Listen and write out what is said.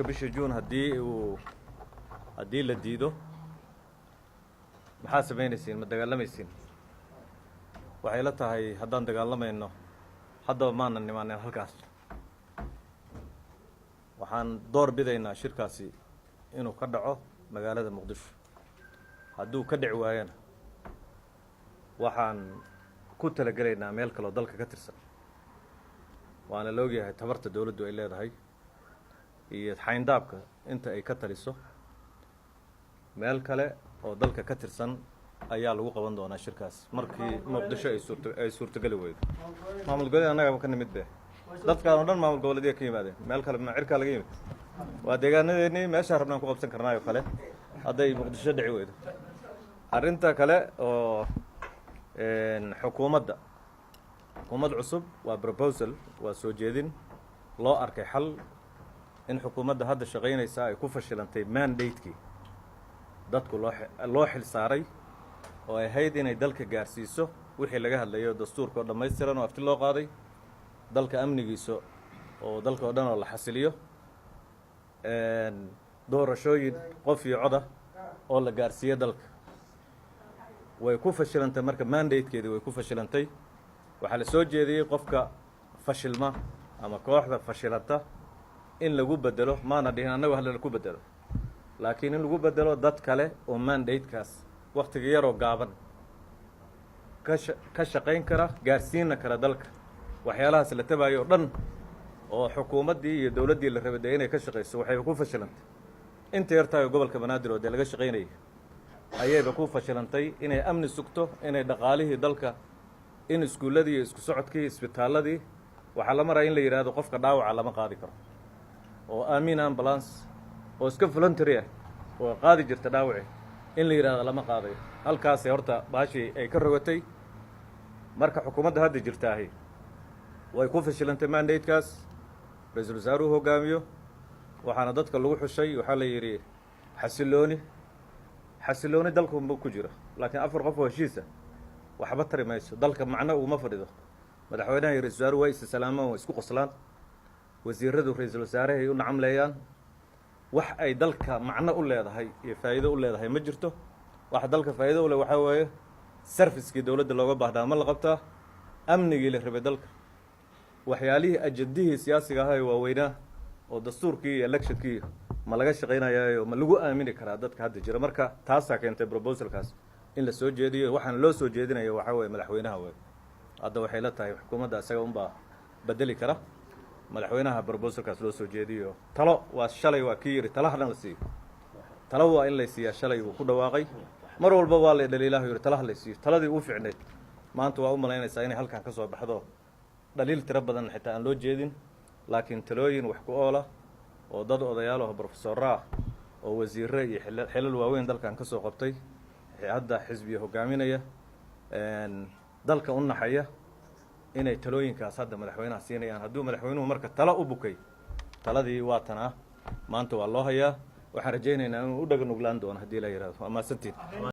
bisha June haddii la diido maxaa sameynaysiin ma dagaalamaysiin waxay la tahay haddaan dagaalamayno haddaba maana nimaaneen halkaas waxaan door bidaynaa shirkaasi inuu ka dhaco magaalada Muqdisho hadduu ka dhici waayana waxaan ku talagelaynaa meel kale oo dalka ka tirsan waana la ogyahay tabarta dawladdu ay leedahay iyo xayndaabka inta ay ka taliso meel kale oo dalka ka tirsan ayaa lagu qaban doonaa shirkaas markii Muqdisho ay suurtagali weydo maamul goboleed anaga ka nimid baa dadkaan oo dhan maamul goboleedka ka yimaadeen meel kale ma cirka laga yimid waa deegaanadeennii meesha rabnaan ku qabsan karnaa oo kale hadday Muqdisho dhici weydo arrinta kale oo xukuumad cusub waa proposal waa soo jeedin loo arkay xal in xukuumadda hadda shaqaynaysa ay ku fashilantay mandate-kii dadku loo xil saaray oo ay ahayd inay dalka gaarsiiso wixii laga hadlayo dastuurka oo dhammaystiran oo afti loo qaaday dalka amnigiisa oo dalka oo dhan oo la xasiliyo doorashooyin qof iyo coda oo la gaarsiiyo dalka way ku fashilantay marka mandate-keedii way ku fashilantay waxaa la soo jeediyey qofka fashilma ama kooxda fashilanta in lagu bedelo maana dhihin annagu hal ku bedelo laakiin in lagu bedelo dad kale oo mandate-kaas waqtiga yar oo gaaban ka shaqayn kara gaarsiina kara dalka waxyaalahaas la tabayo oo dhan oo xukuumaddii iyo dawladdii la rabay inay ka shaqayso waxay ku fashilantay inta yartahay gobolka Banaadir oo laga shaqaynayay ayayba ku fashilantay inay amni sugto inay dhaqaalihii dalka in iskuuladii isku socodkii isbitaaladii waxaa la maraa in la yiraahdo qofka dhaawaca lama qaadi karo oo aamin ambulance oo iska voluntary ah oo qaadi jirta dhaawaci in la yiraahdo lama qaadayo halkaas horta baashi ay ka rogatay marka xukuumadda hadda jirtaahay way ku fashilantay mandate-kaas ra'iisul wasaaruhu hogaamiyo waxaana dadka lagu xushay waxaa la yiri xasilooni dalku ku jira laakiin afar qof oo heshiis ah waxba tari mayso dalka macna uma fadhido madaxweynaha iyo ra'iisul wasaaruhu way salaamaan way isku qoslaan wasiiradu ra'iisul wasaaraha ay u nacamleeyaan wax ay dalka macna u leedahay iyo faa'iido u leedahay ma jirto wax dalka faa'iido u leh waxa weeye service-kii dawladda looga baahnaa ma la qabtaa amnigii la rabay dalka waxyaalihii ajandihii siyaasiga ahaa ee waaweynaa oo dastuurkii iyo electionkii ma laga shaqaynayaa ma lagu aamini karaa dadka hadda jira marka taasaa keentay proposalkaas in la soo jeediyo waxaan loo soo jeedinayo waxa weeye madaxweynaha weey hadda waxay la tahay xukuumadda asaga unbaa bedeli kara madaxweynaha proposalkaas loo soo jeediyo talo waa shalay waa kii yiri talaha la siiyo talo waa in la siiyaa shalay uu ku dhawaaqay mar walba waa la dhaliilaha yiri talaha la siiyo taladii uu fiicneed maanta waa u malaynaysaa inay halkan ka soo baxdo dhaliil tiro badan xitaa aan loo jeedin laakiin talooyin wax ku oola oo dad odayaal oo professor ah oo wasiirro iyo xilal waaweyn dalkan ka soo qabtay hadda xisbiga hogaaminaya dalka u naxaya inay talooyinkaas hadda madaxweynaha siinayaan hadduu madaxweynuhu marka talo u bukay taladii waa tanaa maanta waa loo hayaa waxaan rajaynaynaa inuu u dhaga nuglaan doono haddii la yiraahdo waa maasantiin